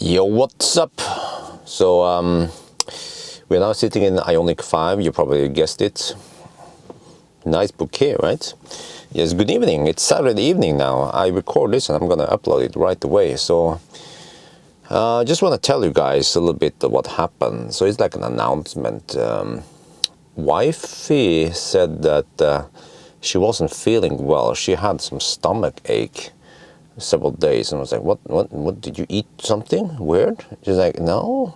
Yo, what's up? So we're now sitting in Ioniq 5. You probably guessed it. Nice bouquet, right? Yes, good evening. It's Saturday evening now. I record this and I'm gonna upload it right away. So just want to tell you guys a little bit of what happened. So it's like an announcement. Wifey said that she wasn't feeling well. She had some stomach ache several days, and I was like, what did you eat something weird? She's like, no.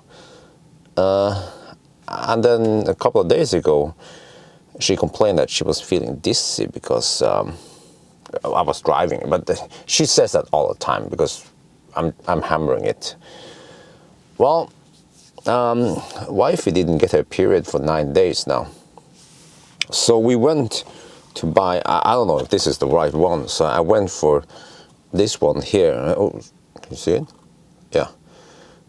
And then a couple of days ago she complained that she was feeling dizzy because I was driving, but she says that all the time because I'm hammering it. Well, wifey didn't get her period for 9 days now, so we went to buy, I don't know if this is the right one, so I went for this one here. Oh, can you see it? Yeah.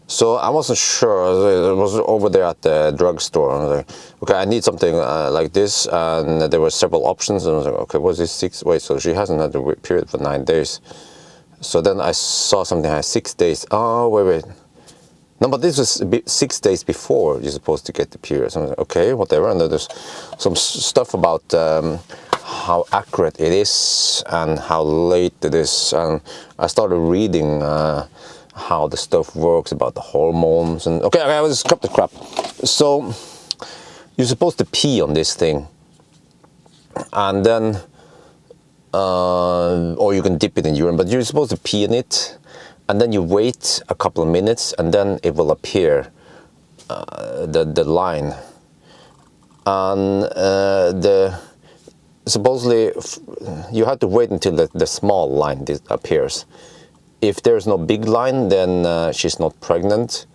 So I wasn't sure. It was over there at the drugstore. I was like, okay, I need something like this, and there were several options. And I was like, okay, what's this 6? Wait, so she hasn't had the period for 9 days. So then I saw something like 6 days. Oh, wait. No, but this was 6 days before you're supposed to get the period. So I was like, okay, whatever. And then there's some stuff about how accurate it is and how late it is, and I started reading how the stuff works about the hormones, and okay, I was cut the crap. So you're supposed to pee on this thing, and then or you can dip it in urine, but you're supposed to pee in it, and then you wait a couple of minutes, and then it will appear the line, and supposedly you have to wait until the small line appears. If there's no big line, then she's not pregnant.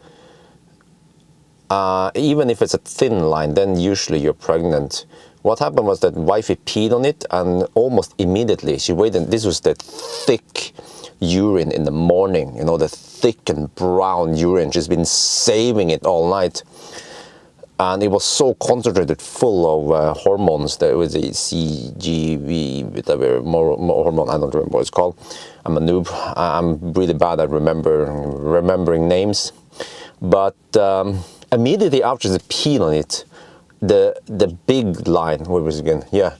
Even if it's a thin line, then usually you're pregnant. What happened was that wifey peed on it, and almost immediately she waited. This was the thick urine in the morning, you know, the thick and brown urine. She's been saving it all night. And it was so concentrated, full of hormones. There was a CGV, whatever, more hormone, I don't remember what it's called. I'm a noob. I'm really bad at remembering names. But immediately after the pee on it, the big line, what was it again? Yeah,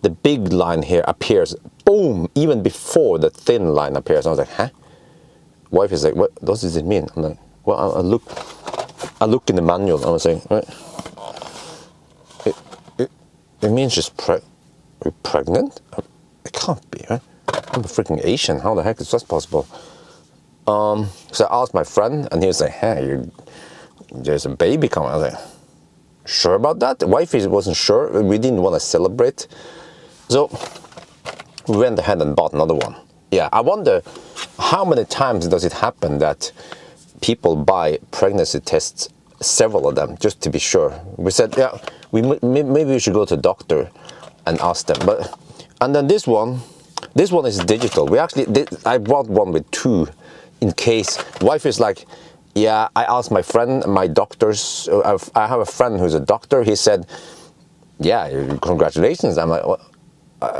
the big line here appears, boom, even before the thin line appears. I was like, huh? Wife is like, what does this mean? I'm like, well, I look in the manual and I was saying, right, it means she's pregnant? It can't be, right? I'm a freaking Asian. How the heck is that possible? So I asked my friend, and he was like, hey, there's a baby coming. I was like, sure about that? The wife wasn't sure. We didn't want to celebrate. So we went ahead and bought another one. Yeah, I wonder how many times does it happen that people buy pregnancy tests, several of them, just to be sure. We said, yeah, maybe we should go to the doctor and ask them. And then this one is digital. I bought one with 2 in case. Wife is like, yeah, I asked my friend, my doctors. I have a friend who's a doctor. He said, yeah, congratulations. I'm like,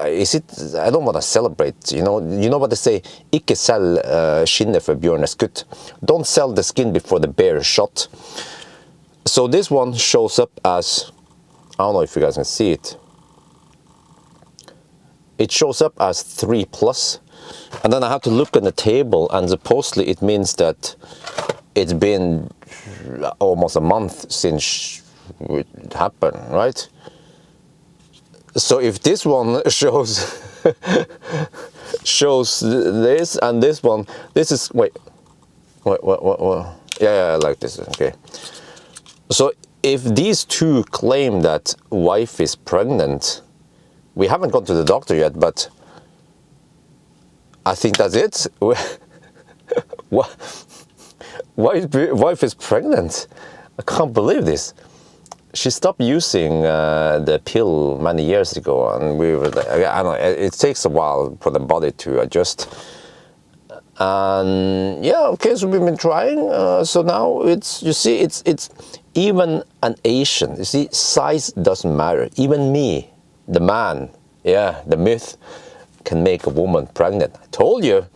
is it? I don't want to celebrate. You know what they say? Ikke sell skinnet for Bjørn er skutt. Don't sell the skin before the bear is shot. So this one shows up as, I don't know if you guys can see it. It shows up as 3+, and then I have to look on the table, and supposedly it means that it's been almost a month since it happened, right? So if this one shows this, and this one, this is, wait, yeah, I like this, okay. So if these 2 claim that wife is pregnant, we haven't gone to the doctor yet, but I think that's it. Wife is pregnant. I can't believe this. She stopped using the pill many years ago, and we were like, I don't know, it takes a while for the body to adjust. And yeah, okay, so we've been trying. So now it's, you see, it's even an Asian. You see, size doesn't matter. Even me, the man, yeah, the myth, can make a woman pregnant. I told you.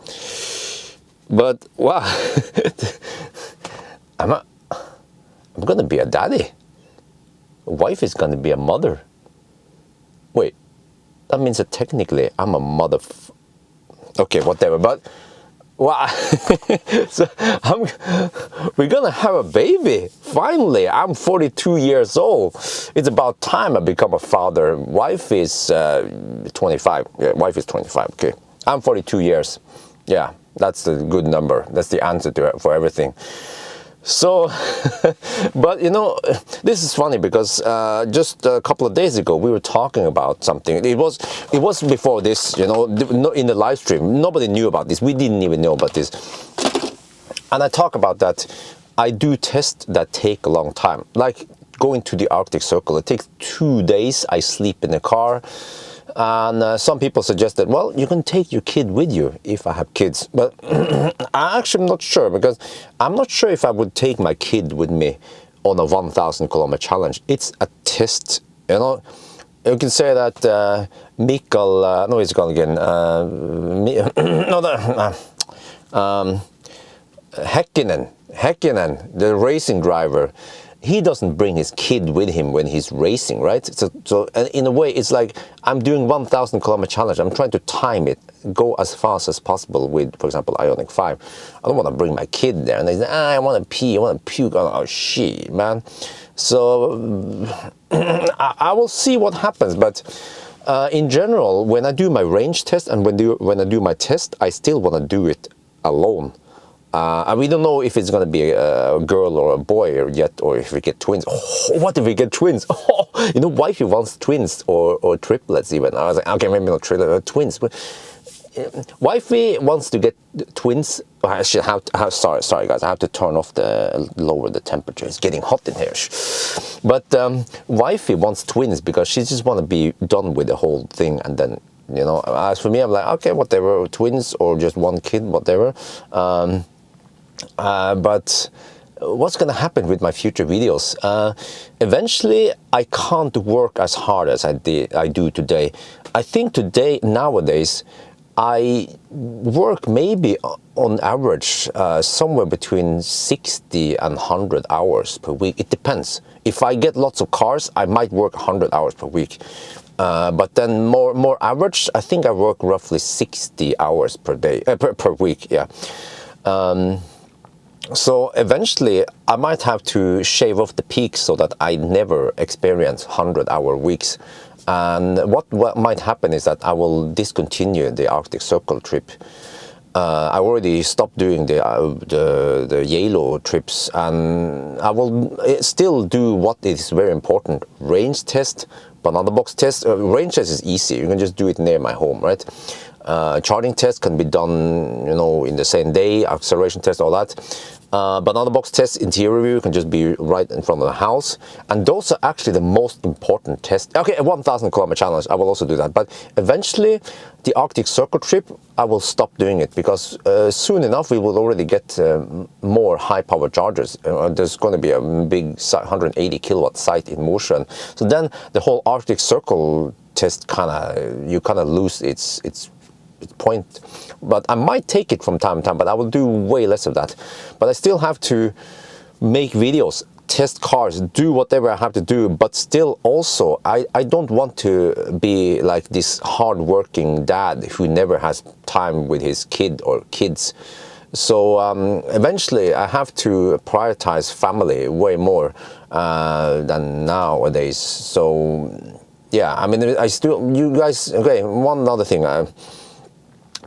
But wow, I'm gonna be a daddy. Wife is gonna be a mother. Wait, that means that technically I'm a mother. Okay, whatever. But wow, so we're gonna have a baby. Finally, I'm 42 years old. It's about time I become a father. Wife is 25. Yeah, wife is 25. Okay, I'm 42 years. Yeah, that's the good number. That's the answer to it for everything. So, but you know, this is funny because just a couple of days ago we were talking about something. It was before this, you know, in the live stream. Nobody knew about this. We didn't even know about this. And I talk about that. I do tests that take a long time. Like going to the Arctic Circle, it takes 2 days. I sleep in the car. And some people suggested, well, you can take your kid with you if I have kids. But I actually am not sure, because I'm not sure if I would take my kid with me on a 1,000 kilometer challenge. It's a test, you know. You can say that Mikael, no, he's gone again. Häkkinen, the racing driver. He doesn't bring his kid with him when he's racing, right? So in a way, it's like I'm doing 1,000 kilometer challenge. I'm trying to time it, go as fast as possible with, for example, Ioniq 5. I don't want to bring my kid there. And they say, I want to pee, I want to puke. Oh, shit, man. So I will see what happens. But in general, when I do my range test and when I do my test, I still want to do it alone. And we don't know if it's going to be a girl or a boy yet, or if we get twins. Oh, what if we get twins? Oh, you know, wifey wants twins or triplets even. I was like, okay, maybe not triplets, twins. But wifey wants to get twins. Actually, sorry guys, I have to lower the temperature. It's getting hot in here. But wifey wants twins because she just want to be done with the whole thing, and then, you know, as for me, I'm like, okay, whatever, twins or just one kid, whatever. But what's going to happen with my future videos? Eventually, I can't work as hard as I do today. I think nowadays, I work maybe on average somewhere between 60 and 100 hours per week. It depends. If I get lots of cars, I might work 100 hours per week. But then more average, I think I work roughly 60 hours per day, per week, yeah. So eventually I might have to shave off the peaks so that I never experience 100-hour weeks. And what might happen is that I will discontinue the Arctic Circle trip. I already stopped doing the YOLO trips, and I will still do what is very important: range test, banana box test. Range test is easy; you can just do it near my home, right? Charging test can be done, you know, in the same day. Acceleration test, all that. Banana box test, interior view can just be right in front of the house, and those are actually the most important tests. Okay, a 1,000 kilometer challenge, I will also do that, but eventually the Arctic Circle trip, I will stop doing it, because soon enough we will already get more high power chargers. There's going to be a big 180 kilowatt site in Mosjøen, so then the whole Arctic Circle test you kind of lose its point. But I might take it from time to time, but I will do way less of that. But I still have to make videos, test cars, do whatever I have to do, but still also I don't want to be like this hard-working dad who never has time with his kid or kids. So eventually I have to prioritize family way more than nowadays. So yeah, I mean, you guys, okay, one other thing.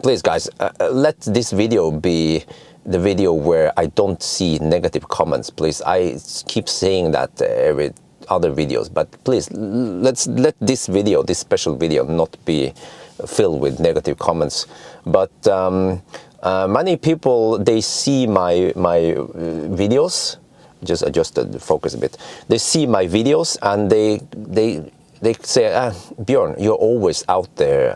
Please, guys, let this video be the video where I don't see negative comments, please. I keep saying that every other videos, but please, let this video, this special video, not be filled with negative comments. But many people, they see my videos. Just adjusted the focus a bit. They see my videos and they say, Bjørn, you're always out there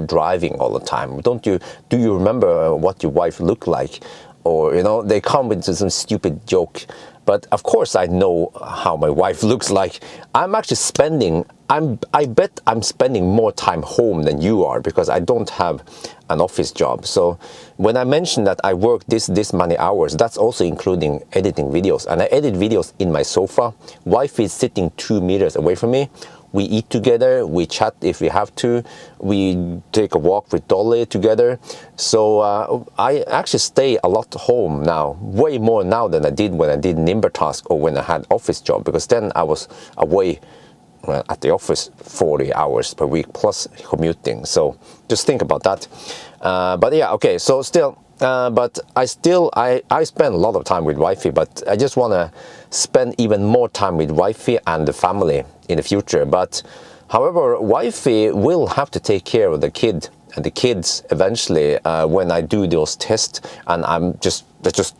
driving all the time. Do you remember what your wife looked like? Or, you know, they come with some stupid joke. But of course I know how my wife looks like. I'm actually spending I bet I'm spending more time home than you are, because I don't have an office job. So when I mentioned that I work this many hours, that's also including editing videos. And I edit videos in my sofa. Wife is sitting 2 meters away from me. We eat together, we chat if we have to, we take a walk with Dolly together. So I actually stay a lot home now, way more now than I did when I did Nimber task or when I had office job, because then I was away at the office 40 hours per week plus commuting. So just think about that. But yeah, okay, so still, but I spend a lot of time with wifey, but I just want to spend even more time with wifey and the family in the future. But however, wifey will have to take care of the kid and the kids eventually when I do those tests, and I just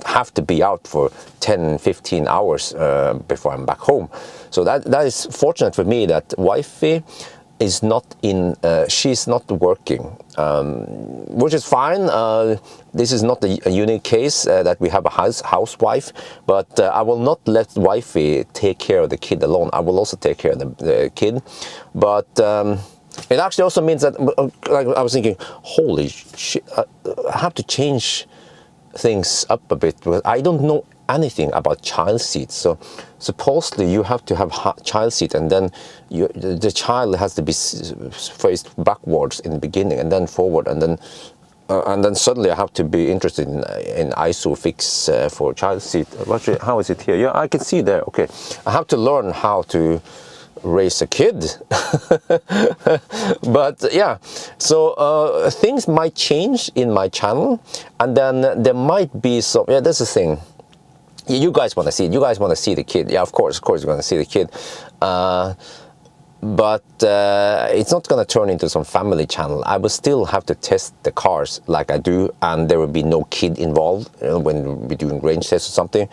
have to be out for 10-15 hours before I'm back home. So that is fortunate for me that wifey is not in, she's not working, which is fine. This is not a unique case that we have a housewife, but I will not let wifey take care of the kid alone. I will also take care of the kid, but it actually also means that, like I was thinking, holy shit, I have to change things up a bit, because I don't know anything about child seats. So supposedly you have to have child seat, and then the child has to be faced backwards in the beginning and then forward, and then suddenly I have to be interested in ISOFIX for child seat. How is it here? Yeah, I can see there. Okay, I have to learn how to raise a kid. But yeah, so things might change in my channel, and then there might be some, yeah, that's the thing. You guys want to see it. You guys want to see the kid. Yeah, of course you're going to see the kid. But it's not going to turn into some family channel. I will still have to test the cars like I do, and there will be no kid involved when we're doing range tests or something.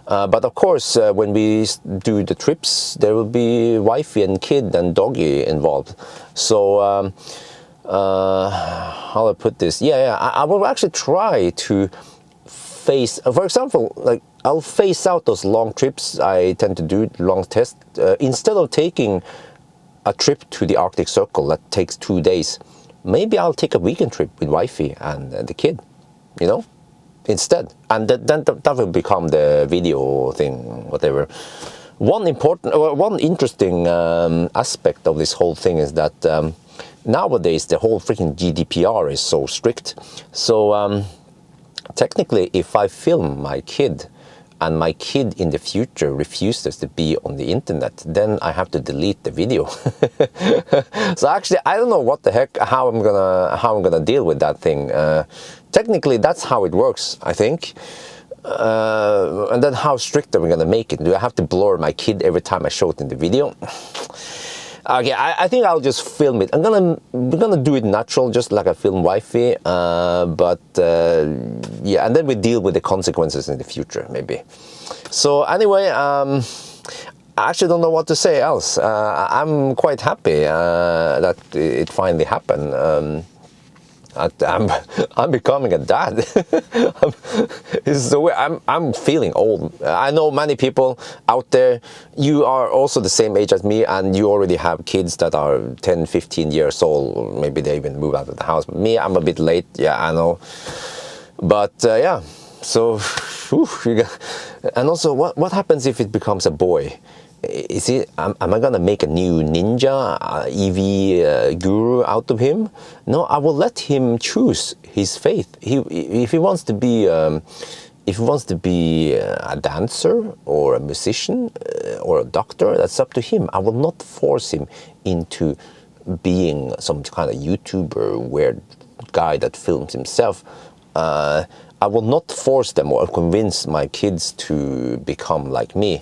But of course, when we do the trips, there will be wifey and kid and doggy involved. So how do I put this? Yeah, I will actually try to phase, for example, like I'll phase out those long trips I tend to do, long tests, instead of taking a trip to the Arctic Circle that takes 2 days. Maybe I'll take a weekend trip with wifey and the kid, you know, instead. And that will become the video thing, whatever. One interesting aspect of this whole thing is that nowadays the whole freaking GDPR is so strict. So technically, if I film my kid, and my kid in the future refuses to be on the internet, then I have to delete the video. So actually, I don't know what the heck, how I'm gonna deal with that thing. Technically, that's how it works, I think. And then how strict are we gonna make it? Do I have to blur my kid every time I show it in the video? Okay, I think I'll just film it. We're gonna do it natural, just like I film wifey. But yeah, and then we deal with the consequences in the future, maybe. So anyway, I actually don't know what to say else. I'm quite happy that it finally happened. I'm becoming a dad. I'm feeling old. I know many people out there, you are also the same age as me, and you already have kids that are 10, 15 years old. Maybe they even move out of the house. But me, I'm a bit late. Yeah, I know. But yeah, so, and also, what happens if it becomes a boy? Am I gonna make a new ninja EV guru out of him? No, I will let him choose his faith. If he wants to be a dancer or a musician or a doctor, that's up to him. I will not force him into being some kind of YouTuber, weird guy that films himself. I will not force them or convince my kids to become like me.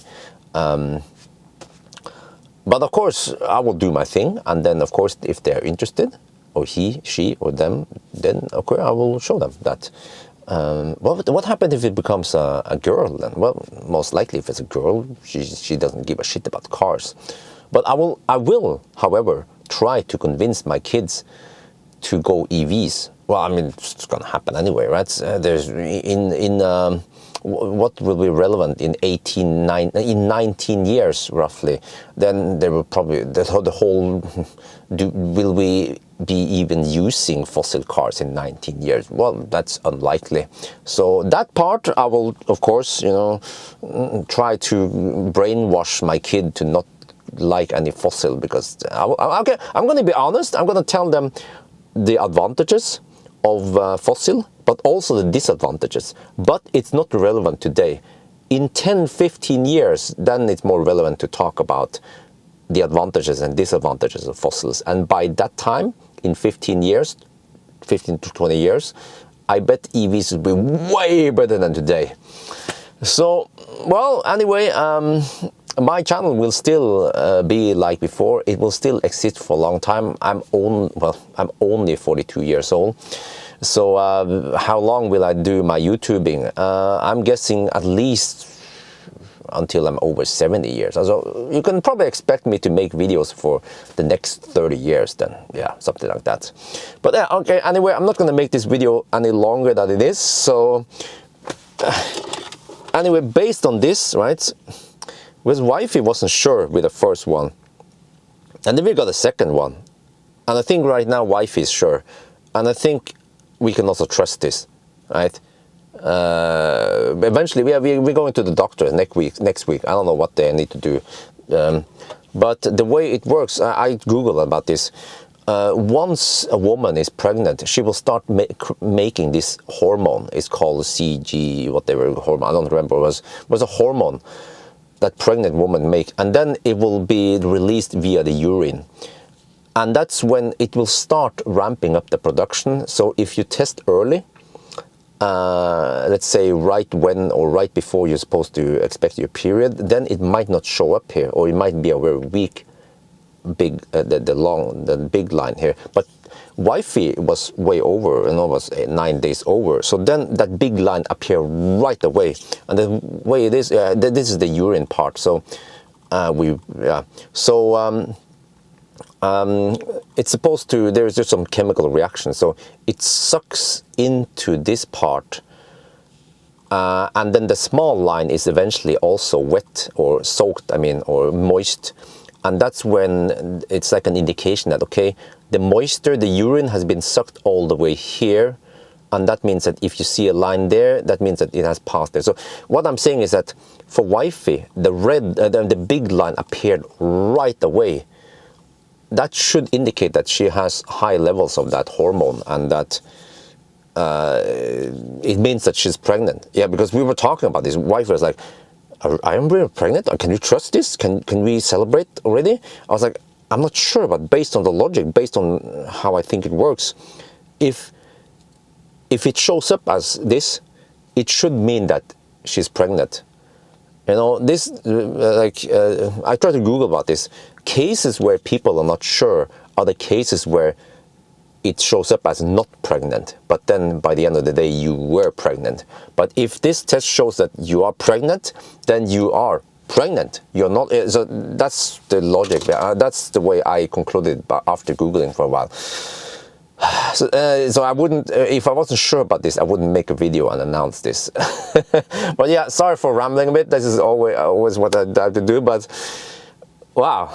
But of course, I will do my thing, and then of course, if they're interested, or he, she, or them, then okay, I will show them that. What happens if it becomes a girl then? Well, most likely if it's a girl, she doesn't give a shit about cars. But I will, however, try to convince my kids to go EVs. Well, I mean, it's gonna happen anyway, right? There's what will be relevant in 19 years roughly, then there will probably the whole will we be even using fossil cars in 19 years? Well, that's unlikely. So that part I will, of course, you know, try to brainwash my kid to not like any fossil, because okay, I'm going to be honest. I'm going to tell them the advantages of fossil, but also the disadvantages. But it's not relevant today. In 10-15 years, then it's more relevant to talk about the advantages and disadvantages of fossils. And by that time, in 15 years, 15 to 20 years, I bet EVs will be way better than today. So, well, anyway, my channel will still be like before. It will still exist for a long time. I'm only 42 years old. So how long will I do my YouTubing? I'm guessing at least until I'm over 70 years. So you can probably expect me to make videos for the next 30 years then. Yeah, something like that. But yeah, okay, anyway, I'm not going to make this video any longer than it is. So anyway, based on this, right, with wifey wasn't sure with the first one. And then we got a second one. And I think right now wifey is sure. And I think we can also trust this, right? Eventually, we're going to the doctor next week. I don't know what they need to do. But the way it works, I Googled about this. Once a woman is pregnant, she will start making this hormone. It's called CG, whatever hormone. I don't remember. It was a hormone that pregnant women make. And then it will be released via the urine. And that's when it will start ramping up the production. So if you test early, let's say right when or right before you're supposed to expect your period, then it might not show up here, or it might be a very weak, big, the big line here. But wifey was way over, you know, was 9 days over. So then that big line appeared right away. And the way it is, this is the urine part. So it's supposed to, there's just some chemical reaction, so it sucks into this part, and then the small line is eventually also wet or soaked, I mean, or moist, and that's when it's like an indication that, okay, the moisture, the urine has been sucked all the way here, and that means that if you see a line there, that means that it has passed there. So what I'm saying is that for wifey, the red, the big line appeared right away. That should indicate that she has high levels of that hormone, and that it means that she's pregnant. Yeah, because we were talking about this. Wife was like, I am really pregnant? Can you trust this? Can we celebrate already? I was like, I'm not sure, but based on the logic, based on how I think it works, if it shows up as this, it should mean that she's pregnant. You know, this, I tried to Google about this. Cases where people are not sure are the cases where it shows up as not pregnant, but then by the end of the day, you were pregnant. But if this test shows that you are pregnant, then you are pregnant. You're not, so that's the logic. That's the way I concluded after Googling for a while. So I wouldn't, if I wasn't sure about this, I wouldn't make a video and announce this. But yeah, sorry for rambling a bit. This is always what I have to do, but wow.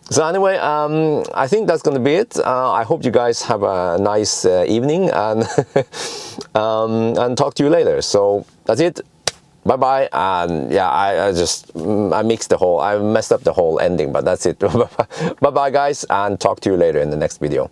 So anyway, I think that's going to be it. I hope you guys have a nice evening, and and talk to you later. So that's it. Bye bye. And yeah, I mixed the whole, I messed up the whole ending, but that's it. Bye bye guys, and talk to you later in the next video.